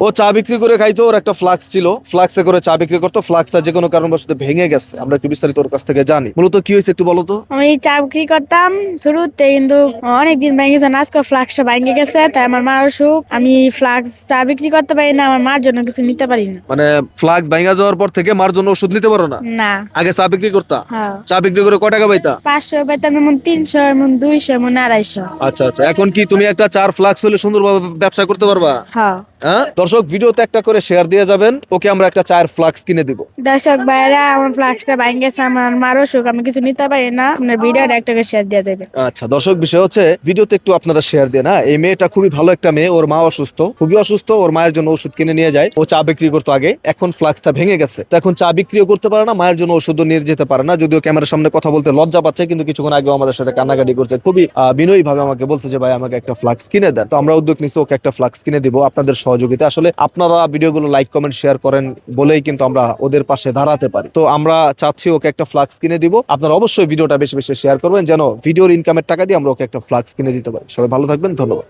ও চা বিক্রি করে খাইতো, ওর একটা ফ্লাক্স ছিল, ফ্লাক্সে করে চা বিক্রি করতো, ফ্লাক্সটা যে কোনো কারণবশত ভেঙে গেছে। আমরা একটু বিস্তারিত ওর কাছ থেকে জানি, মূলত কি হয়েছে একটু বলো তো। আমি চা বিক্রি করতাম শুরুতে, কিন্তু অনেকদিন ভেঙে গেছে, আজকে ফ্লাক্সটা ভেঙে গেছে, তাই আমার মার অসুখ। আমি ফ্লাক্স চা বিক্রি করতে পারি না, আমার মার জন্য কিছু নিতে পারি না। মানে ফ্লাক্স ভেঙে যাওয়ার পর থেকে মার জন্য ওষুধ নিতে পারো না? না। আগে চা বিক্রি করতা? হ্যাঁ। চা বিক্রি করে কয় টাকা পাইতা? 500 পাইতাম, এমন 300, এমন 200, এমন 250। আচ্ছা আচ্ছা, এখন কি তুমি একটা চার ফ্লাক্স হলে সুন্দরভাবে ব্যবসা করতে পারবা? হ্যাঁ। হ্যাঁ দর্শক, ভিডিওতে একটা করে শেয়ার দিয়ে যাবেন, ওকে আমরা একটা চায়ের ফ্লাক্স কিনে দিব। দর্শক ভাইরা, আমার ফ্লাক্সটা ভেঙে গেছে, আমার মার অসুখ, আমি কিছু নিতে পারি না, আপনার ভিডিওটা একটা করে শেয়ার দিয়ে দেবে। আচ্ছা দর্শক, বিষয় হচ্ছে ভিডিওতে একটু আপনারা শেয়ার দিয়ে না, এই মেয়েটা খুবই ভালো একটা মেয়ে, ওর মা অসুস্থ, খুবই অসুস্থ, ওর মায়ের জন্য ওষুধ কিনে নিয়ে যায়। ও চা বিক্রি করতো আগে, এখন ফ্লাক্সটা ভেঙে গেছে, তো এখন চা বিক্রিও করতে পারে না, মায়ের জন্য ওষুধও নিয়ে যেতে পারে না। যদিও ক্যামেরার সামনে কথা বলতে লজ্জা পাচ্ছে, কিন্তু কিছুক্ষণ আগে আমাদের সাথে কান্নাকাটি করছে, খুবই বিনয়ী ভাবে আমাকে বলছে যে ভাই আমাকে একটা ফ্লাক্স কিনে দেন। তো আমরা উদ্যোগ নিচ্ছি, ওকে একটা ফ্লাক্স কিনে দিব আপনাদের সহযোগিতা। আসলে আপনারা ভিডিওগুলো লাইক কমেন্ট শেয়ার করেন বলেই কিন্তু আমরা ওদের পাশে দাঁড়াতে পারি। তো আমরা চাচ্ছি ওকে একটা ফ্লাক্স কিনে দিব। আপনারা অবশ্যই ভিডিওটা বেশি বেশি শেয়ার করবেন, যেন ভিডিওর ইনকামের টাকা দিয়ে আমরা ওকে একটা ফ্লাক্স কিনে দিতে পারি। সবাই ভালো থাকবেন, ধন্যবাদ।